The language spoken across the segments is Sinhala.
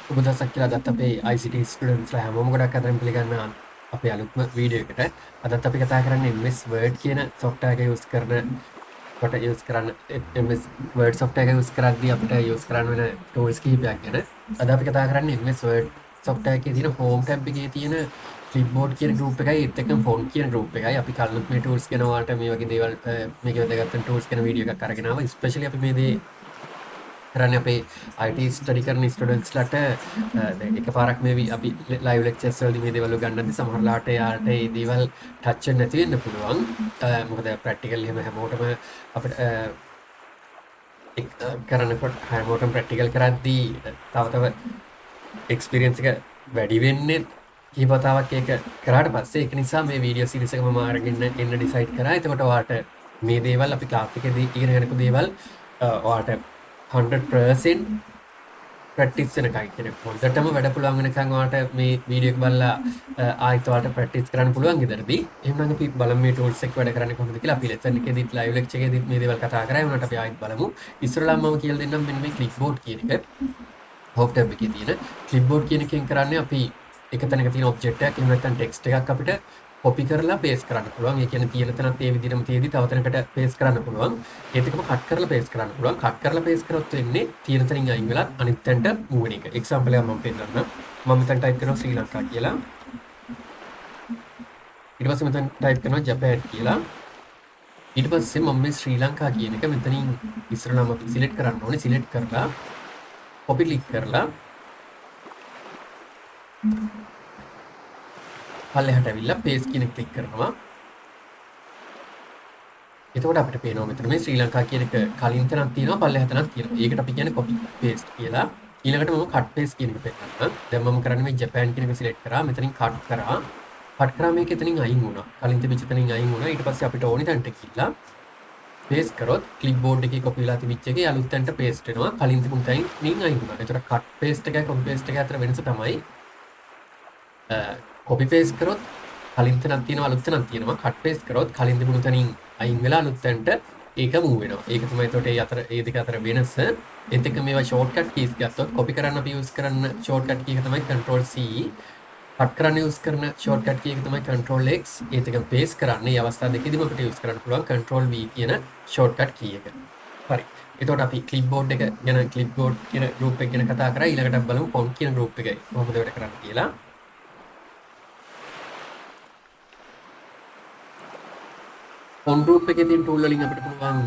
ඔබ දවසක් කියලා අදත් අපේ ICT ස්ටුඩන්ට්ස්ලා හැමෝම ගොඩක් අතරින් පිළිගන්න අපේ අලුත්ම වීඩියෝ එකට. අදත් අපි කතා කරන්නේ MS Word කියන software එක use කරනකොට use කරන්න MS Word software එක use කරද්දී අපිට use කරන්න වෙන tools කිහිපයක් ගැන. අද අපි කතා කරන්නේ MS Word software එකේ තියෙන home tab එකේ තියෙන Clipboard කියන group එකයි ඒත් එක්කම font කියන group එකයි. අපි කලින් මේ tools ගැන ඔයාලට මේ වගේ දේවල් මේකේ වැදගත් tools ගැන වීඩියෝ එකක් අරගෙන ආවා. especially අපි මේ දේ කරන්නේ අපේ IT ස්ටඩි කරන ස්ටුඩන්ට්ස්ලාට එකපාරක් මේ අපි ලයිව් ලෙක්චර්ස් වලදී මේ දේවල් ගන්නද්දි සමහරලාට යාට මේ දේවල් ටච් වෙන්න නැති වෙන්න පුළුවන්. මොකද ප්‍රැක්ටිකල් එහෙම හැමෝටම අපිට කරනකොට හැමෝටම ප්‍රැක්ටිකල් කරද්දී තව එක්ස්පීරියන්ස් එක වැඩි වෙන්නේ කීපතාවක් ඒක කරාට පස්සේ ඒක නිසා මේ වීඩියෝ සීරීස් එක මම අරගෙන එන්න ඩිසයිඩ් කරා. එතකොට ඔයාලට මේ දේවල් අපි ක්ලාස් එකේදී ඉගෙන ගන්නපු දේවල් ඔයාලට 100% ප්‍රැක්ටිස් වෙනකන් කියන පොඩ්ඩටම වැඩ පුළුවන් වෙනකන් ඔයාලට මේ වීඩියෝ එක බලලා ආයෙත් ඔයාලට ප්‍රැක්ටිස් කරන්න පුළුවන් ඉදරදී. එහෙනම් අපි බලමු මේ ටූල්ස් එක වැඩ කරන්නේ කොහොමද කියලා. අපි ලෙසන් එකේදීත් ලයිව් ලෙක්චර් එකේදීත් මේ දේවල් කතා කරා. ඒ වුණාට අපි ආයෙත් බලමු. ඉස්සරලා මම කියලා දෙන්නම් මෙන්න මේ Clipboard කියන එක. Home tab එකේ තියෙන Clipboard කියන එකෙන් කරන්නේ අපි එක තැනක තියෙන ඔබ්ජෙක්ට් එකක් එහෙම නැත්නම් ටෙක්ස්ට් එකක් අපිට කොපි කරලා පේස්ට් කරන්න පුළුවන්. ඒ කියන්නේ තියෙන තැනත් ඒ විදිහටම තියෙදි තව තැනකට පේස්ට් කරන්න පුළුවන්. ඒත් එකම කට් කරලා පේස්ට් කරන්න පුළුවන්. කට් කරලා පේස්ට් කරොත් වෙන්නේ තියෙන තැනින් අයින් වෙලා අනිත් තැනට මූව් වෙන එක. එක්සැම්පල් එකක් මම පෙන්නන්නම්. මම මෙතන ටයිප් කරනවා ශ්‍රී ලංකා කියලා. ඊට පස්සේ මෙතන ටයිප් කරනවා ජපාන් කියලා. ඊට පස්සේ මම මේ ශ්‍රී ලංකා කියන එක මෙතනින් ඉස්සරහම අපි සිලෙක්ට් කරන්න ඕනේ. සිලෙක්ට් කරලා කොපි ක්ලික් කරලා පල්ලෙහාට ඇවිල්ලා paste කියන එක ක්ලික් කරනවා. එතකොට අපිට පේනවා මෙතන මේ ශ්‍රී ලංකා කියන එක කලින් තැනක් තියෙනවා පල්ලෙහා තැනක් තියෙනවා. ඒකට අපි කියන්නේ copy paste කියලා. ඊළඟට මම cut paste කියන එක පෙන්නන්නම්. දැන් මම කරන්නේ මේ ජපාන් කියන එක select කරා. මෙතනින් cut කරා. cut කරා මේක එතනින් අයින් වුණා. කලින් තිබිච්ච තැනින් අයින් වුණා. ඊට පස්සේ අපිට ඕනි තැනට ගිහිල්ලා paste කරොත් clipboard එකේ copy වෙලා තිබිච්ච එකේ අලුත් තැනට paste වෙනවා. කලින් තිබුණ තැනින් අයින් වුණා. ඒතර cut paste එකයි copy paste එකයි අතර වෙනස තමයි copy paste කරොත් කලින් තැනක් තියෙනවා අලුත් තැනක් තියෙනවා. cut paste කරොත් කලින් තිබුණු තැනින් අයින් වෙලා අලුත් තැනට ඒක move වෙනවා. ඒක තමයි එතකොට ඒ දෙක අතර වෙනස. ඒත් එක්ක මේවා shortcut keys ගත්තොත් copy කරන්න අපි use කරන shortcut key එක තමයි control C. cut කරන්න use කරන shortcut key එක තමයි control X. ඒත් එක paste කරන්න මේ අවස්ථා දෙකෙදිම අපිට use කරන්න පුළුවන් control V කියන shortcut key එක. හරි. එතකොට අපි clipboard එක ගැන clipboard කියන group එක ගැන කතා කරා. ඊළඟට අපි බලමු font කියන group එකයි කොහොමද වැඩ කරන්නේ කියලා. font group එකේ තියෙන tool වලින් අපිට පුළුවන්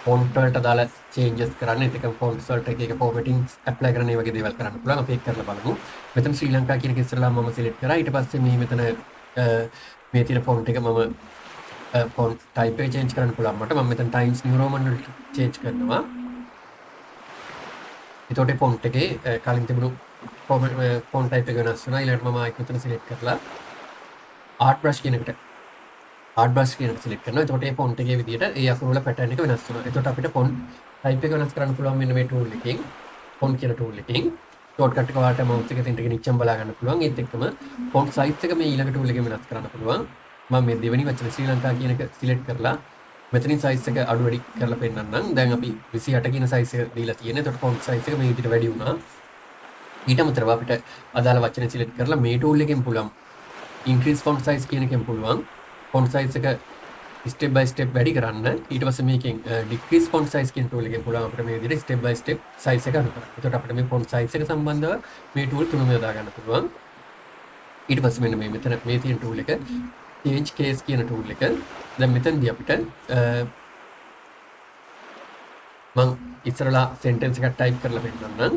font වලට දාලා changes කරන්න. ඒක fonts වලට එක formatting apply කරන්න මේ වගේ දේවල් කරන්න පුළුවන්. අපි ඒක කරලා බලමු. මෙතන ශ්‍රී ලංකා කියන එක ඉස්සරලා මම select කරා. ඊට පස්සේ මේ මෙතන මේ තියෙන font එක මම font type එක change කරන්න පුළුවන් මට. මම මෙතන Times New Roman වලට change කරනවා. එතකොට font එකේ කලින් තිබුණු font type එක වෙනස් වෙනවා. ඊළඟට මම ආයෙත් මෙතන select කරලා art brush කියන එකට art brush කියන එක select කරනවා. එතකොට මේ font එකේ විදිහට ඒ අකුරු වල pattern එක වෙනස් වෙනවා. එතකොට අපිට font type එක වෙනස් කරන්න පුළුවන් මෙන්න මේ tool එකෙන්. font කියන tool එකෙන් shortcut එක වලට mouse එක තින්ටගෙන ඉච්චම් බලා ගන්න පුළුවන්. ඒත් එක්කම font size එක මේ ඊළඟ tool එකෙන් වෙනස් කරන්න පුළුවන්. මම මේ දෙවෙනි වචන ශ්‍රී ලංකා කියන එක select කරලා මෙතනින් size එක අඩු වැඩි කරලා පෙන්නන්නම්. දැන් අපි 28 කියන size එක දීලා තියෙනවා. එතකොට font size එක මේ විදිහට වැඩි වුණා. ඊට අමතරව අපිට අදාළ වචන select කරලා මේ tool එකෙන් පුළුවන් increase font size කියන එකෙන් පුළුවන් font size එක step by step වැඩි කරන්න. ඊට පස්සේ මේකෙන් decrease font size කියන tool එකෙන් පුළුවන් අපිට මේ විදිහට step by step size එක අඩු කරන්න. එතකොට අපිට මේ font size එක සම්බන්ධව මේ tool තුනම යොදා ගන්න පුළුවන්. ඊට පස්සේ මෙන්න මේ මෙතන මේ තියෙන tool එක change case කියන tool එක. දැන් මෙතනදී අපිට මම ඉස්සරලා sentence එකක් type කරලා පෙන්නන්නම්.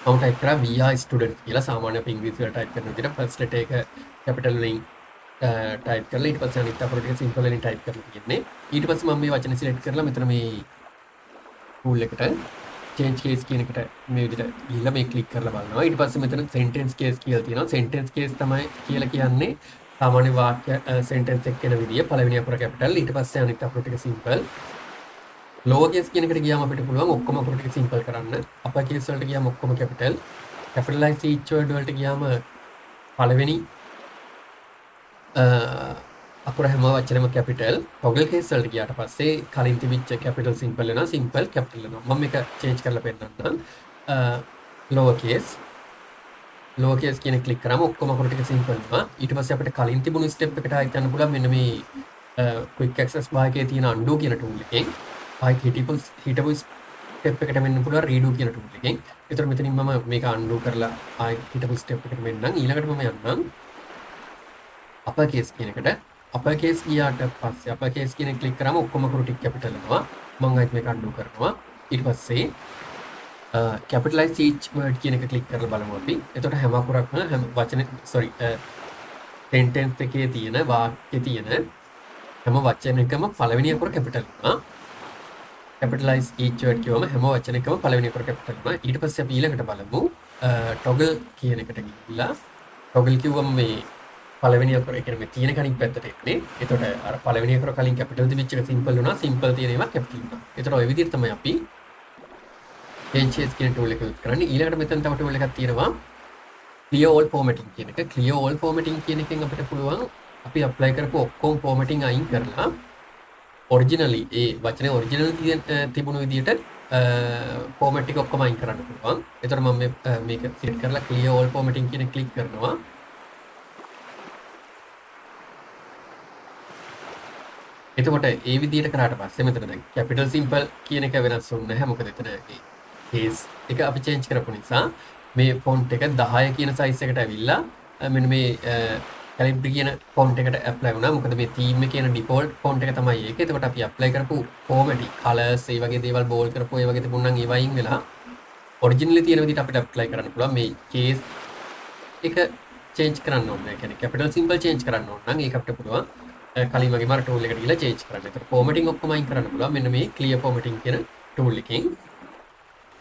මම type කරා we are student කියලා. සාමාන්‍ය අපි ඉංග්‍රීසි වල type කරන විදිහට first letter එක capital වලින් type කරලා ඊට පස්සේ අනිත් අකුරු ටික simple වලින් type කරලා තියෙන්නේ. ඊට පස්සේ මම මේ වචන select කරලා මෙතන මේ tool එකට change case කියන එකට මේ විදිහට ගිහිල්ලා මේ click කරලා බලනවා. ඊට පස්සේ මෙතන sentence case කියලා තියෙනවා. sentence case තමයි කියලා කියන්නේ සාමාන්‍ය වාක්‍ය sentence එක කියන විදිය. පළවෙනි අකුර capital ඊට පස්සේ අනිත් අකුරු ටික simple. lower case කියන එකට ගියාම අපිට පුළුවන් ඔක්කොම අකුරු ටික simple කරන්න. upper case වලට ගියාම ඔක්කොම capital. capitalize each word වලට ගියාම පළවෙනි අකුර හැම වචනෙම කැපිටල් ටොගල් කේස් වලට ගියාට පස්සේ කලින් තිබිච්ච කැපිටල් සිම්පල් වෙනවා සිම්පල් කැපිටල් වෙනවා මම මේක චේන්ජ් කරලා පෙන්නන්නම් ලෝවර් කේස් කියන ක්ලික් කරාම ඔක්කොම අකුරු ටික සිම්පල් වෙනවා ඊට පස්සේ අපිට කලින් තිබුණු ස්ටෙප් එකට ආයෙත් යන්න පුළුවන් මෙන්න මේ ක්වික් ඇක්සස් භාගයේ තියෙන undo කියන ටූල් එකෙන් ආයෙත් හිටපු ස්ටෙප් එකට මෙන්න පුළුවන් redo කියන ටූල් එකෙන් ඒතර මෙතනින් මම මේක undo කරලා ආයෙත් හිටපු ස්ටෙප් එකට මෙන්නම් ඊළඟට මම යන්නම් අපර් කේස් කියන එකට අපර් කේස් ගියාට පස්සේ අපර් කේස් කියන ක්ලික් කරාම ඔක්කොම අකුරු ටික කැපිටල් වෙනවා මම ආයෙත් මේක undo කරනවා ඊට පස්සේ capitalize each word කියන එක ක්ලික් කරලා බලමු අපි. එතකොට හැම අකුරක්ම හැම වචනේ sentence එකේ තියෙන වාක්‍යයේ තියෙන හැම වචනයකම පළවෙනි අකුර කැපිටල් වෙනවා. capitalize each word කියවම හැම වචනයකම පළවෙනි අකුර කැපිටල් වෙනවා. ඊට පස්සේ අපි ඊළඟට බලමු toggle කියන එකට ගිහිල්ලා toggle කිව්වම මේ පළවෙනි අකුර ඒ කියන්නේ මේ තියෙන කණින් පැත්තට එන්නේ. එතකොට අර පළවෙනි අකුර කලින් කැපිටල් තිබිච්ච එක සිම්පල් වුණා. සිම්පල් තියෙන ඒවා කැපිටල් වුණා. එතකොට ওই විදිහට තමයි අපි changes කියන tool එක යූස් කරන්නේ. ඊළඟට මෙතන තව tool එකක් තියෙනවා clear all formatting කියන එක. clear all formatting කියන එකෙන් අපිට පුළුවන් අපි apply කරපු ඔක්කොම formatting අයින් කරලා originally ඒ වචනේ original තිබුණු විදිහට format ටික ඔක්කොම අයින් කරන්න පුළුවන්. එතකොට මම මේක select කරලා clear all formatting කියන එක click කරනවා. එතකොට ඒ විදිහට කරාට පස්සේ මෙතන දැන් capital simple කියන එක වෙනස් වුනේ නැහැ. මොකද එතන case එක අපි change කරපු නිසා මේ font එක 10 කියන size එකට ඇවිල්ලා මෙන්න මේ Calibri කියන font එකට apply වුණා. මොකද මේ theme එකේ තියෙන default font එක තමයි ඒක. එතකොට අපි apply කරපු formatting colors ඒ වගේ දේවල් bold කරපු ඒ වගේ තිබුණා නම් ඒවා අයින් වෙලා originally තියෙන විදිහට අපිට apply කරන්න පුළුවන්. මේ case එක change කරන්න ඕනේ. ඒ කියන්නේ capital symbol change කරන්න ඕන නම් ඒක අපිට පුළුවන්. කලින් වගේ මර tool එකට ගිහලා change කරන්න. ඒතර formatting ඔක්කොම අයින් කරන්න පුළුවන්. මෙන්න මේ clear formatting කියන tool එකෙන්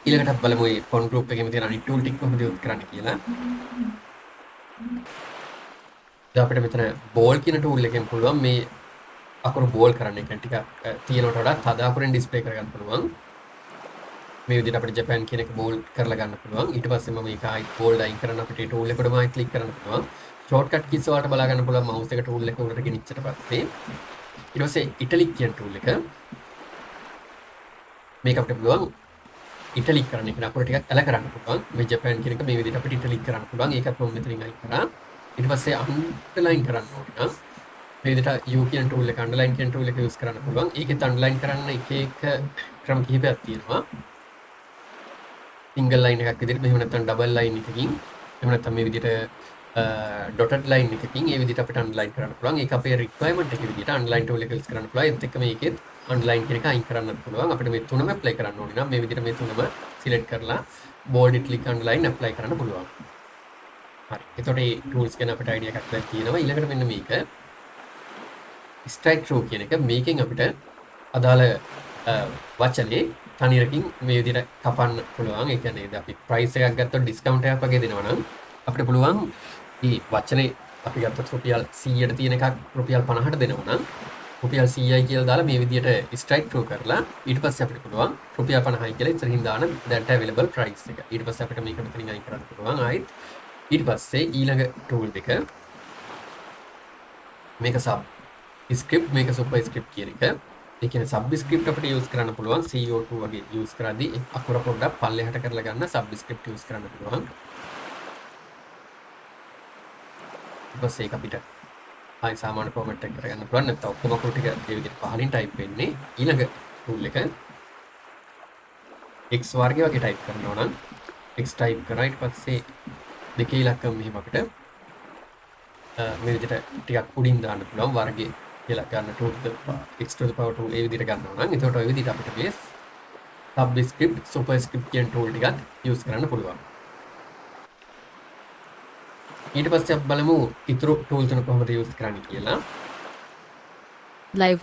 ඊළඟට බලමු මේ font group එකේම තියෙන අනිත් tool ටික කොහොමද යූස් කරන්න කියලා. දැන් අපිට මෙතන bold කියන tool එකෙන් පුළුවන් මේ අකුරු bold කරන්න. ඒ කියන්නේ ටිකක් තියෙනවට වඩා තද අකුරෙන් display කරගන්න පුළුවන්. මේ විදිහට අපිට Japan කියන එක bold කරලා ගන්න පුළුවන්. ඊට පස්සේ මම මේක ආයි bold අයින් කරන්න අපිට ඒ tool එකටම ආයි click කරන්න පුළුවන්. shortcut keys වලට බලා ගන්න පුළුවන් mouse එක tool එක උඩට ගෙනිච්චට පස්සේ ඊට පස්සේ italic කියන tool එක මේක අපිට පුළුවන් italic කරන්න. ඒක නපුර ටිකක් ඇල කරන්න පුළුවන්. මේ Japan කියන එක මේ විදිහට අපිට italic කරන්න පුළුවන්. ඒකත් මම මෙතනින් අයින් කරා. ඊට පස්සේ underline කරන්න ඕනේ නම් මේ විදිහට U කියන tool එක underline කියන tool එක use කරන්න පුළුවන්. ඒකෙත් underline කරන්න එක ක්‍රම කිහිපයක් තියෙනවා. single line එකක් විදිහට මෙහෙම නැත්නම් double line එකකින් එහෙම නැත්නම් මේ විදිහට dotted line එකකින් ඒ විදිහට අපිට underline කරන්න පුළුවන්. ඒක අපේ requirement එක විදිහට underline tool එක use කරන්න පුළුවන්. ඒත් එක්ක මේකෙත් underline කියන එක අයින් කරන්නත් පුළුවන්. අපිට මේ තුනම apply කරන්න ඕනේ නම් මේ විදිහට මේ තුනම select කරලා bold italic underline apply කරන්න පුළුවන්. හරි. එතකොට මේ tools ගැන අපිට idea එකක් දැන් තියෙනවා. ඊළඟට මෙන්න මේක strike through කියන එක මේකෙන් අපිට අදාළ වචනේ තනියරකින් මේ විදිහට කපන්න පුළුවන්. ඒ කියන්නේ අපි price එකක් ගත්තොත් discount එකක් වගේ දෙනවා නම් අපිට පුළුවන් මේ වචනේ අපි ගත්තොත් රුපියල් 100ට තියෙන එකක් රුපියල් 50ට දෙනවා නම් රුපියල් 100යි කියලා දාලා මේ විදිහට strike through කරලා ඊට පස්සේ අපිට පුළුවන් රුපියල් 50යි කියලා ඉතින් දාන that available price එක. ඊට පස්සේ අපිට මේක මෙතනින් අයින් කරන්න පුළුවන්. ආයිත් ඊට පස්සේ ඊළඟ tool එක මේක sub script මේක super script කියන එක. ඒ කියන්නේ sub script අපිට use කරන්න පුළුවන් CO2 වගේ use කරද්දී අකුර පොඩ්ඩක් පල්ලෙහාට කරලා ගන්න sub script use කරන්න පුළුවන්. බස් ඒක අපිට ආයි සාමාන්‍ය ෆෝමැට් එක කරගන්න පුළුවන්. නැත්නම් ඔක්කොම අකුරු ටික ඒ විදිහට පහලින් ටයිප් වෙන්නේ. ඊළඟ ටූල් එක x වර්ගය වගේ ටයිප් කරනවා නම් x ටයිප් කරා ඊට පස්සේ දෙකේ ඉලක්කම මෙහෙම අපිට මේ විදිහට ටිකක් උඩින් දාන්න පුළුවන් වර්ගය කියලා ගන්න 2 x to the power 2 ඒ විදිහට ගන්නවා නම් එතකොට ඔය විදිහට අපිට මේ subscript superscript කියන ටූල් ටිකත් යූස් කරන්න පුළුවන්. ඊට පස්සේ අපි බලමු ඊතුරු ටූල් තුන කොහොමද යූස් කරන්නේ කියලා. Live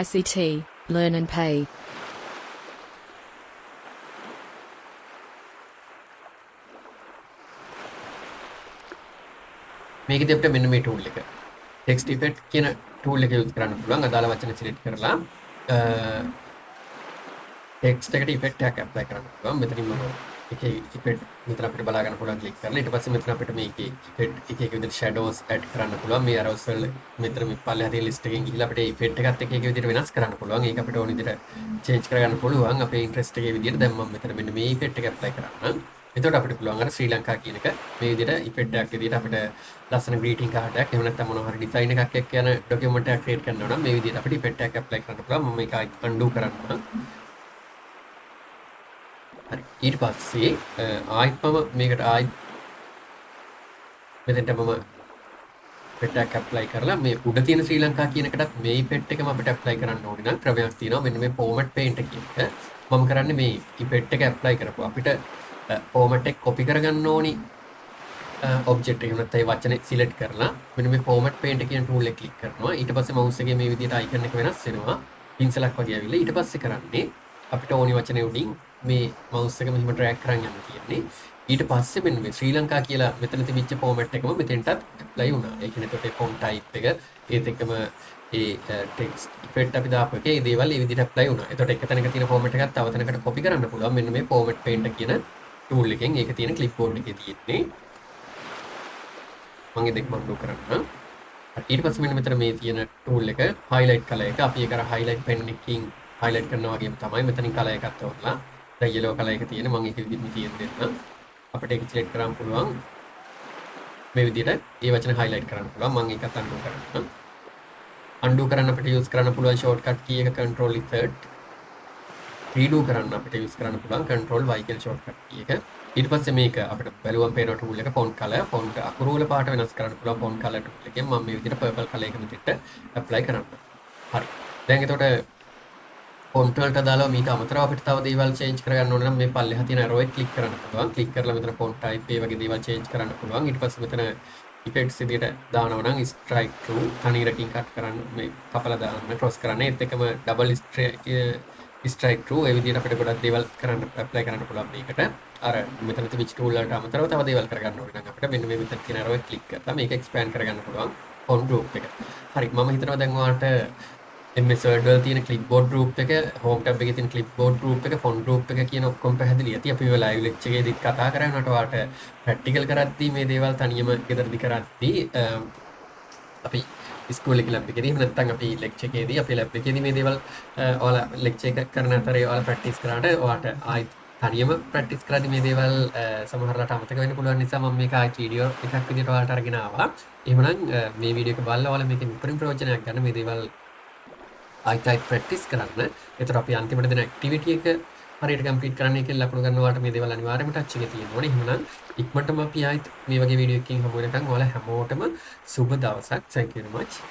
ICT, learn and pay. මේකදී අපිට මෙන්න මේ ටූල් එක text effect කියන ටූල් එක යූස් කරන්න පුළුවන්. අදාළ වචන සිලෙක්ට් කරලා text එකට effect එකක් apply කරන්න පුළුවන්. මෙතනින් මම එකේ ඉෆෙක්ට් මෙතන අපිට බලා ගන්න පුළුවන් ක්ලික් කරලා ඊට පස්සේ මෙතන අපිට මේකේ ඉෆෙක්ට් එක එක විදිහට ෂැඩෝස් ඇඩ් කරන්න පුළුවන් මේ ඇරෝස් වල මෙතන මේ පල්ලෙහා තියෙන ලිස්ට් එකෙන් ගිහිල්ලා අපිට ඉෆෙක්ට් එකත් එක එක විදිහට වෙනස් කරන්න පුළුවන් ඒක අපිට ඕන විදිහට චේන්ජ් කරගන්න පුළුවන් අපේ ඉන්ට්‍රස්ට් එකේ විදිහට දැන් මම මෙතන මෙන්න මේ ඉෆෙක්ට් එක ඇප්ලයි කරන්න එතකොට අපිට පුළුවන් අර ශ්‍රී ලංකා කියන එක මේ විදිහට ඉෆෙක්ට් එකක් විදිහට අපිට ලස්සන ග්‍රීටින් කාඩ් එකක් එහෙම නැත්නම් මොනවා හරි ඩිසයින් එකක් එක්ක යන ඩොකියුමන්ට් එකක් ක්‍රියේට් කරනවා නම් මේ විදිහට අපිට ඉෆෙක්ට් එකක් ඇප්ලයි කරන්න පුළුවන් මම මේක අන්ඩු කරන්න හරි ඊට පස්සේ ආයිත් මම මේකට ආයිත් මෙතෙන්ට මම ඉෆෙක්ට් එකක් ඇප්ලයි කරලා මේ උඩ තියෙන ශ්‍රී ලංකා කියන එකටත් මේ ඉෆෙක්ට් එකම අපිට ඇප්ලයි කරන්න ඕනේ නම් ක්‍රමයක් තියෙනවා මෙන්න මේ ෆෝමැට් පේන්ට් කියන එක මම කරන්නේ මේ ඉෆෙක්ට් එක ඇප්ලයි කරපුවා අපිට ෆෝමැට් එක කොපි කරගන්න ඕනි ඔබ්ජෙක්ට් එක නැත්නම් ඒ වචනේ සිලෙක්ට් කරලා මෙන්න මේ ෆෝමැට් පේන්ට් කියන ටූල් එක ක්ලික් කරනවා ඊට පස්සේ මවුස් එකේ මේ විදිහට අයිකන් එක වෙනස් වෙනවා පින්සලක් වගේ ඇවිල්ලා ඊට පස්සේ කරන්නේ අපිට ඕනි වචනේ උඩින් මේ මවුස් එක මෙහෙම ඩ්‍රැග් කරන් යන්න තියෙන්නේ ඊට පස්සේ මෙන්න මේ ශ්‍රී ලංකා කියලා මෙතන තිබිච්ච ෆෝමැට් එකම මෙතෙන්ටත් ඇප්ලයි වුණා ඒ කියන්නේ එතකොට ෆොන්ට් ටයිප් එක ඒත් එක්කම ඒ ටෙක්ස්ට් ඉෆෙක්ට් අපි දාපු එකේ ඒ දේවල් ඒ විදිහට ඇප්ලයි වුණා එතකොට එක තැනක තියෙන ෆෝමැට් එකක් තව තැනකට කොපි කරන්න පුළුවන් මෙන්න මේ ෆෝමැට් පේන්ට් කියන ටූල් එකෙන් ඒක තියෙන ක්ලිප්බෝඩ් එකේ තියෙන්නේ මම ඒක මම කරන්න ඊට පස්සේ මෙන්න මෙතන මේ තියෙන ටූල් එක highlight කලර් එක අපි ඒක අර highlight pen එකකින් highlight කරනවා වගේම තමයි මෙතනින් කලර් එකක් තෝරලා දැන් yellow කලර් එක තියෙන මම ඒක විදිහට තියෙන දෙන්න අපිට ඒක select කරන්න පුළුවන් මේ විදිහට ඒ වචන highlight කරන්න පුළුවන් මම ඒකත් undo කරන්න අපිට use කරන්න පුළුවන් shortcut key එක control Z redo කරන්න අපිට use කරන්න පුළුවන් control Y කියලා shortcut key එක ඊට පස්සේ මේක අපිට බැලුවම් පේන ටූල් එක font color font අකුරු වල පාට වෙනස් කරන්න පුළුවන් font color ටූල් එකෙන් මම මේ විදිහට purple color එක මෙතෙට apply කරන්න හරි දැන් එතකොට font වලට දාලා මේක අමතරව අපිට තව දේවල් change කරගන්න ඕන නම් මේ පල්ලෙහා තියෙන arrow එක click කරන්න පුළුවන් click කරලා මෙතන font type ඒ වගේ දේවල් change කරන්න පුළුවන් ඊට පස්සේ මෙතන effects විදිහට දානවා නම් strike through තනියරකින් cut කරන්න මේ කපලා දාන්න cross කරන්න ඒත් එකම double strike through ඒ විදිහට අපිට ගොඩක් දේවල් කරන්න apply කරන්න පුළුවන් මේකට අර මෙතන තිබිච්ච tool වලට අමතරව තව දේවල් කරගන්න ඕනේ නම් අපිට මෙන්න මේ මෙතන තියෙන arrow එක click කරලා මේක expand කරගන්න පුළුවන් font group එක හරි මම හිතනවා දැන් ඔයාලට MS Word වල තියෙන clipboard group එක home tab එකේ තියෙන clipboard group එක font group එක කියන ඔක්කොම පැහැදිලි ඇති අපි ඔය live lecture එකේදීත් කතා කරනකොට ඔයාලට practical කරද්දී මේ දේවල් තනියම ගෙදරදී කරද්දී අපි ස්කූල් එකේ ලැබ් එකේදී එහෙම නැත්නම් අපි lecture එකේදී අපි ලැබ් එකේදී මේ දේවල් ඔයාලා lecture එක කරන අතරේ ඔයාලා practice කරාට ඔයාලට ආයි තනියම practice කරද්දී මේ දේවල් සමහරවිට අමතක වෙන්න පුළුවන් නිසා මම මේක ආයි වීඩියෝ එකක් විදිහට ඔයාලට අරගෙන ආවා. එහෙමනම් මේ වීඩියෝ එක බලලා ඔයාලා මේකෙන් උපරිම ප්‍රයෝජනයක් ගන්න මේ දේවල් ආයි ප්‍රැක්ටිස් කරන්න. ඒතර අපි අන්තිමට දෙන ඇක්ටිවිටි එක හරියට කම්ප්ලීට් කරන්න එකෙන් ලකුණු ගන්නවාට මේ දේවල් අනිවාර්යයෙන්ම ටච් එකේ තියෙන්න ඕනේ. එහෙමනම් ඉක්මනටම අපි ආයි මේ වගේ වීඩියෝ එකකින් හමු වෙනකන් ඔයාලා හැමෝටම සුබ දවසක්. Thank you very much.